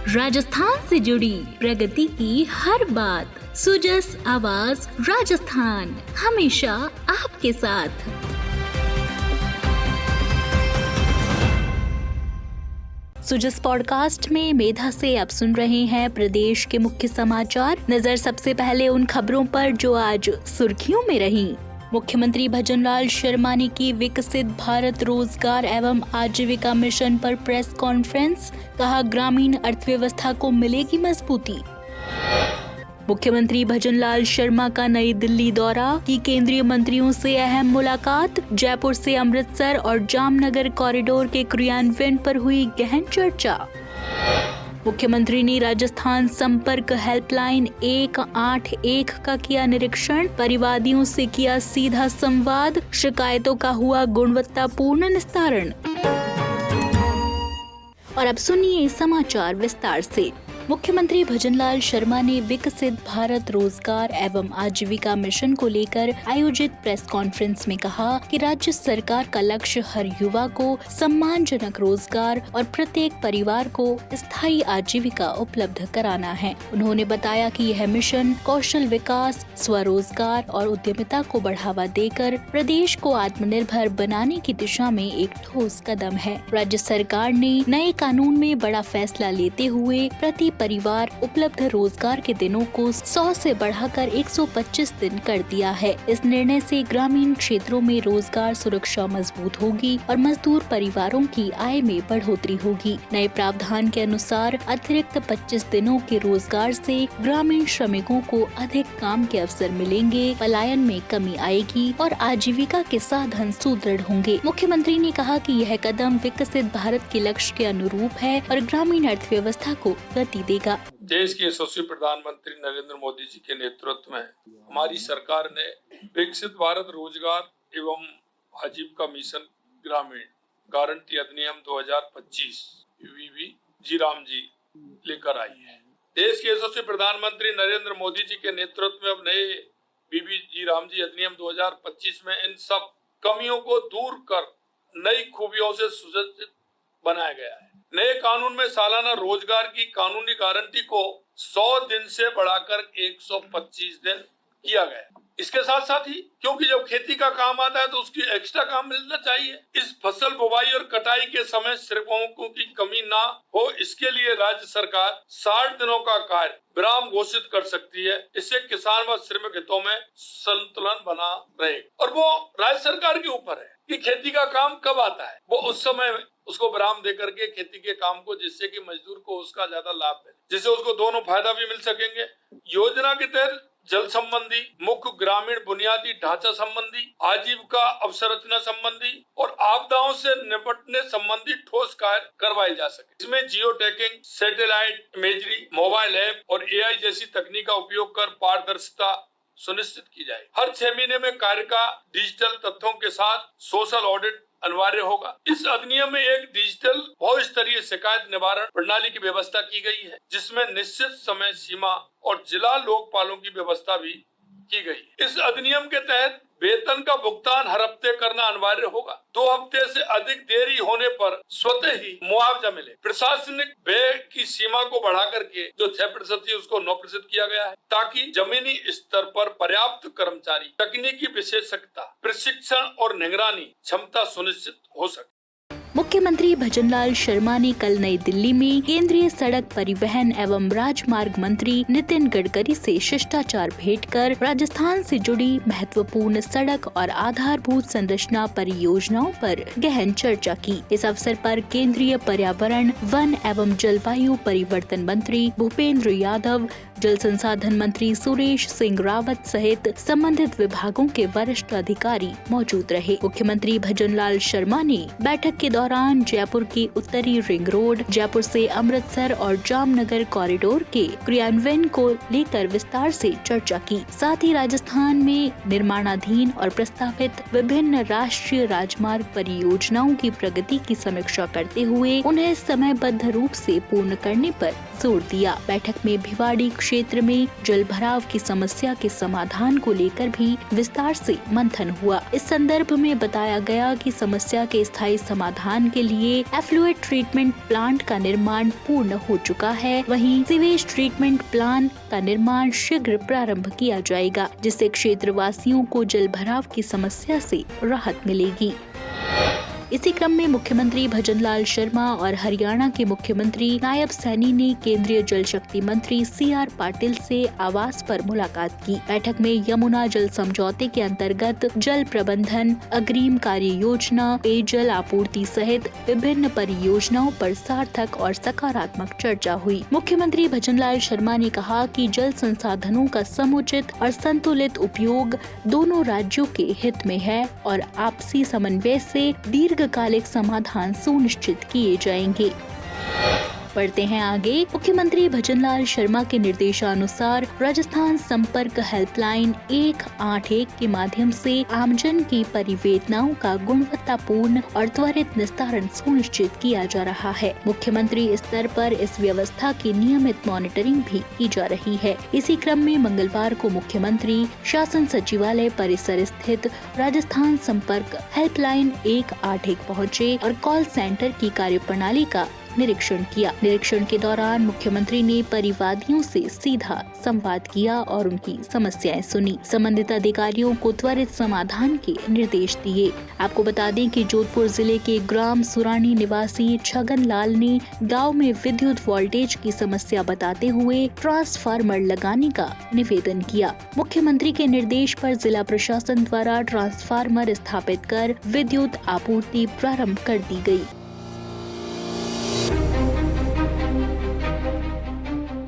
राजस्थान से जुड़ी प्रगति की हर बात। सुजस आवाज राजस्थान, हमेशा आपके साथ। सुजस पॉडकास्ट में मेधा से आप सुन रहे हैं प्रदेश के मुख्य समाचार। नजर सबसे पहले उन खबरों पर जो आज सुर्खियों में रहीं। मुख्यमंत्री भजनलाल शर्मा ने की विकसित भारत रोजगार एवं आजीविका मिशन पर प्रेस कॉन्फ्रेंस, कहा ग्रामीण अर्थव्यवस्था को मिलेगी मजबूती। मुख्यमंत्री भजनलाल शर्मा का नई दिल्ली दौरा, की केंद्रीय मंत्रियों से अहम मुलाकात। जयपुर से अमृतसर और जामनगर कॉरिडोर के क्रियान्वयन पर हुई गहन चर्चा। मुख्यमंत्री ने राजस्थान संपर्क हेल्पलाइन 181 का किया निरीक्षण, परिवादियों से किया सीधा संवाद, शिकायतों का हुआ गुणवत्तापूर्ण निस्तारण। और अब सुनिए समाचार विस्तार से। मुख्यमंत्री भजनलाल शर्मा ने विकसित भारत रोजगार एवं आजीविका मिशन को लेकर आयोजित प्रेस कॉन्फ्रेंस में कहा कि राज्य सरकार का लक्ष्य हर युवा को सम्मानजनक रोजगार और प्रत्येक परिवार को स्थायी आजीविका उपलब्ध कराना है। उन्होंने बताया कि यह मिशन कौशल विकास, स्वरोजगार और उद्यमिता को बढ़ावा देकर प्रदेश को आत्मनिर्भर बनाने की दिशा में एक ठोस कदम है। राज्य सरकार ने नए कानून में बड़ा फैसला लेते हुए प्रति परिवार उपलब्ध रोजगार के दिनों को 100 से बढ़ाकर 125 दिन कर दिया है। इस निर्णय से ग्रामीण क्षेत्रों में रोजगार सुरक्षा मजबूत होगी और मजदूर परिवारों की आय में बढ़ोतरी होगी। नए प्रावधान के अनुसार अतिरिक्त 25 दिनों के रोजगार से ग्रामीण श्रमिकों को अधिक काम के अवसर मिलेंगे, पलायन में कमी आएगी और आजीविका के साधन सुदृढ़ होंगे। मुख्यमंत्री ने कहा कि यह कदम विकसित भारत के लक्ष्य के अनुरूप है और ग्रामीण अर्थव्यवस्था को गति देगा। देश के यशस्वी प्रधानमंत्री नरेंद्र मोदी जी के नेतृत्व में हमारी सरकार ने विकसित भारत रोजगार एवं आजीविका मिशन ग्रामीण गारंटी अधिनियम 2025 जी राम जी लेकर आई है। देश के यशस्वी प्रधानमंत्री नरेंद्र मोदी जी के नेतृत्व में अब नए जी राम जी अधिनियम 2025 में इन सब कमियों को दूर कर नई खूबियों से सुसज्जित बनाया गया है। नए कानून में सालाना रोजगार की कानूनी गारंटी को 100 दिन से बढ़ाकर 125 दिन किया गया। इसके साथ साथ ही क्योंकि जब खेती का काम आता है तो उसकी एक्स्ट्रा काम मिलना चाहिए। इस फसल बुवाई और कटाई के समय श्रमिकों की कमी ना हो, इसके लिए राज्य सरकार 60 दिनों का कार्य विराम घोषित कर सकती है। इससे किसान व श्रमिक हितों में संतुलन बना रहेगा और वो राज्य सरकार के ऊपर है कि खेती का काम कब आता है, वो उस समय उसको विराम दे करके खेती के काम को, जिससे कि मजदूर को उसका ज्यादा लाभ मिले, जिससे उसको दोनों फायदा भी मिल सकेंगे। योजना के तहत जल संबंधी, मुख्य ग्रामीण बुनियादी ढांचा संबंधी, आजीविका अवसंरचना संबंधी और आपदाओं से निपटने संबंधी ठोस कार्य करवाए जा सके। इसमें geo tagging, satellite imagery, mobile app और AI जैसी तकनीक का उपयोग कर पारदर्शिता सुनिश्चित की जाए। हर 6 महीने में कार्य का डिजिटल तथ्यों के साथ सोशल ऑडिट अनिवार्य होगा। इस अधिनियम में एक डिजिटल बहुस्तरीय शिकायत निवारण प्रणाली की व्यवस्था की गई है, जिसमें निश्चित समय सीमा और जिला लोकपालों की व्यवस्था भी की गई। इस अधिनियम के तहत वेतन का भुगतान हर हफ्ते करना अनिवार्य होगा। 2 हफ्ते से अधिक देरी होने पर स्वतः ही मुआवजा मिले। प्रशासनिक व्यय की सीमा को बढ़ा करके जो 6% थी उसको 9% किया गया है, ताकि जमीनी स्तर पर पर्याप्त कर्मचारी, तकनीकी विशेषज्ञता, प्रशिक्षण और निगरानी क्षमता सुनिश्चित हो सके। मुख्यमंत्री भजनलाल शर्मा ने कल नई दिल्ली में केंद्रीय सड़क परिवहन एवं राजमार्ग मंत्री नितिन गडकरी से शिष्टाचार भेंट कर राजस्थान से जुड़ी महत्वपूर्ण सड़क और आधारभूत संरचना परियोजनाओं पर गहन चर्चा की। इस अवसर पर केंद्रीय पर्यावरण, वन एवं जलवायु परिवर्तन मंत्री भूपेंद्र यादव, जल संसाधन मंत्री सुरेश सिंह रावत सहित संबंधित विभागों के वरिष्ठ अधिकारी मौजूद रहे। मुख्यमंत्री भजनलाल शर्मा ने बैठक के दौरान जयपुर की उत्तरी रिंग रोड, जयपुर से अमृतसर और जामनगर कॉरिडोर के क्रियान्वयन को लेकर विस्तार से चर्चा की। साथ ही राजस्थान में निर्माणाधीन और प्रस्तावित विभिन्न राष्ट्रीय राजमार्ग परियोजनाओं की प्रगति की समीक्षा करते हुए उन्हें समयबद्ध रूप से पूर्ण करने पर जोर दिया। बैठक में भिवाड़ी क्षेत्र में जल भराव की समस्या के समाधान को लेकर भी विस्तार से मंथन हुआ। इस संदर्भ में बताया गया कि समस्या के स्थायी समाधान के लिए एफ्लुएंट ट्रीटमेंट प्लांट का निर्माण पूर्ण हो चुका है। वहीं सीवेज ट्रीटमेंट प्लांट का निर्माण शीघ्र प्रारंभ किया जाएगा, जिससे क्षेत्रवासियों को जल भराव की समस्या से राहत मिलेगी। इसी क्रम में मुख्यमंत्री भजनलाल शर्मा और हरियाणा के मुख्यमंत्री नायब सैनी ने केंद्रीय जल शक्ति मंत्री CR पाटिल से आवास पर मुलाकात की। बैठक में यमुना जल समझौते के अंतर्गत जल प्रबंधन, अग्रिम कार्य योजना, पेयजल आपूर्ति सहित विभिन्न परियोजनाओं पर सार्थक और सकारात्मक चर्चा हुई। मुख्यमंत्री भजनलाल शर्मा ने कहा कि जल संसाधनों का समुचित और संतुलित उपयोग दोनों राज्यों के हित में है और आपसी समन्वय से दीर्घकालिक समाधान सुनिश्चित किए जाएंगे। बढ़ते हैं आगे। मुख्यमंत्री भजनलाल शर्मा के निर्देशानुसार राजस्थान संपर्क हेल्पलाइन 181 के माध्यम से आमजन की परिवेदनाओं का गुणवत्तापूर्ण और त्वरित निस्तारण सुनिश्चित किया जा रहा है। मुख्यमंत्री स्तर पर इस व्यवस्था की नियमित मॉनिटरिंग भी की जा रही है। इसी क्रम में मंगलवार को मुख्यमंत्री शासन सचिवालय परिसर स्थित राजस्थान संपर्क हेल्पलाइन 181 पहुँचे और कॉल सेंटर की कार्यप्रणाली का निरीक्षण किया। निरीक्षण के दौरान मुख्यमंत्री ने परिवादियों से सीधा संवाद किया और उनकी समस्याएं सुनी। संबंधित अधिकारियों को त्वरित समाधान के निर्देश दिए। आपको बता दें कि जोधपुर जिले के ग्राम सुरानी निवासी छगन लाल ने गांव में विद्युत वोल्टेज की समस्या बताते हुए ट्रांसफार्मर लगाने का निवेदन किया। मुख्यमंत्री के निर्देश पर जिला प्रशासन द्वारा ट्रांसफार्मर स्थापित कर विद्युत आपूर्ति प्रारंभ कर दी गयी।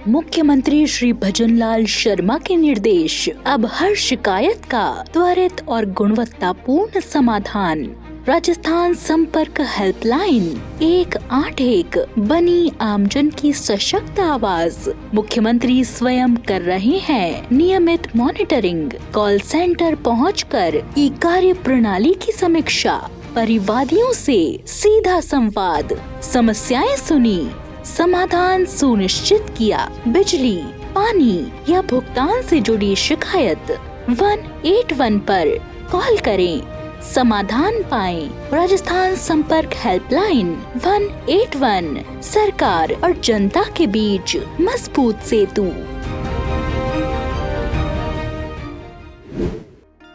मुख्यमंत्री श्री भजनलाल शर्मा के निर्देश, अब हर शिकायत का त्वरित और गुणवत्तापूर्ण समाधान। राजस्थान संपर्क हेल्पलाइन 181 बनी आमजन की सशक्त आवाज। मुख्यमंत्री स्वयं कर रहे हैं नियमित मॉनिटरिंग। कॉल सेंटर पहुंचकर ई कार्य प्रणाली की समीक्षा, परिवादियों से सीधा संवाद, समस्याएं सुनी, समाधान सुनिश्चित किया। बिजली, पानी या भुगतान से जुड़ी शिकायत 181 पर कॉल करें, समाधान पाएं। राजस्थान संपर्क हेल्पलाइन 181 सरकार और जनता के बीच मजबूत सेतु।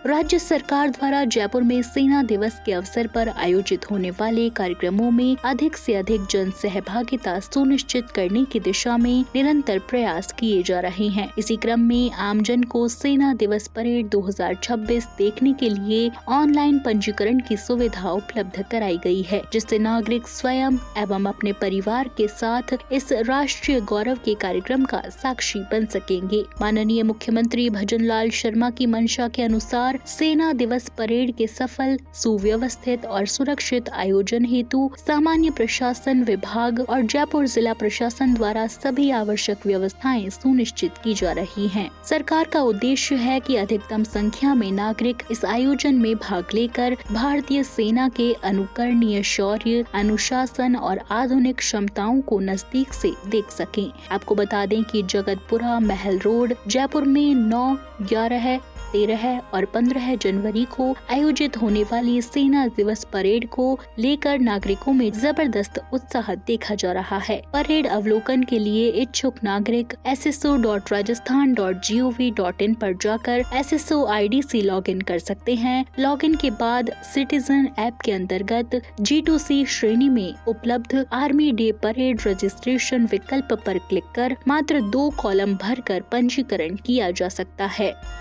राज्य सरकार द्वारा जयपुर में सेना दिवस के अवसर पर आयोजित होने वाले कार्यक्रमों में अधिक से अधिक जन सहभागिता सुनिश्चित करने की दिशा में निरंतर प्रयास किए जा रहे हैं। इसी क्रम में आमजन को सेना दिवस परेड 2026 देखने के लिए ऑनलाइन पंजीकरण की सुविधा उपलब्ध कराई गई है, जिससे नागरिक स्वयं एवं अपने परिवार के साथ इस राष्ट्रीय गौरव के कार्यक्रम का साक्षी बन सकेंगे। माननीय मुख्यमंत्री भजनलाल शर्मा की मंशा के अनुसार सेना दिवस परेड के सफल, सुव्यवस्थित और सुरक्षित आयोजन हेतु सामान्य प्रशासन विभाग और जयपुर जिला प्रशासन द्वारा सभी आवश्यक व्यवस्थाएं सुनिश्चित की जा रही हैं। सरकार का उद्देश्य है कि अधिकतम संख्या में नागरिक इस आयोजन में भाग लेकर भारतीय सेना के अनुकरणीय शौर्य, अनुशासन और आधुनिक क्षमताओं को नजदीक से देख सकें। आपको बता दें कि जगतपुरा महल रोड जयपुर में 9, 11, 13 और 15 जनवरी को आयोजित होने वाली सेना दिवस परेड को लेकर नागरिकों में जबरदस्त उत्साह देखा जा रहा है। परेड अवलोकन के लिए इच्छुक नागरिक sso.rajasthan.gov.in पर जाकर SSO ID से लॉगिन कर सकते हैं। लॉगिन के बाद सिटीजन ऐप के अंतर्गत G2C श्रेणी में उपलब्ध आर्मी डे परेड रजिस्ट्रेशन विकल्प पर क्लिक कर मात्र 2 कॉलम भरकर पंजीकरण किया जा सकता है।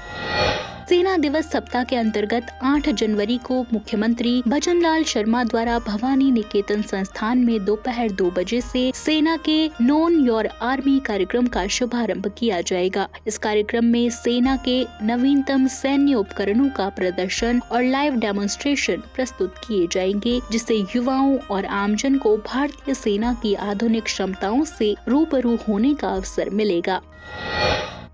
सेना दिवस सप्ताह के अंतर्गत 8 जनवरी को मुख्यमंत्री भजनलाल शर्मा द्वारा भवानी निकेतन संस्थान में दोपहर 2 बजे से सेना के नोन योर आर्मी कार्यक्रम का शुभारंभ किया जाएगा। इस कार्यक्रम में सेना के नवीनतम सैन्य उपकरणों का प्रदर्शन और लाइव डेमोन्स्ट्रेशन प्रस्तुत किए जाएंगे, जिससे युवाओं और आमजन को भारतीय सेना की आधुनिक क्षमताओं से रूबरू होने का अवसर मिलेगा।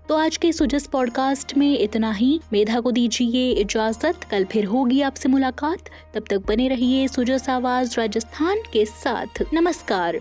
तो आज के सुजस पॉडकास्ट में इतना ही। मेधा को दीजिए इजाजत, कल फिर होगी आपसे मुलाकात। तब तक बने रहिए सुजस आवाज राजस्थान के साथ। नमस्कार।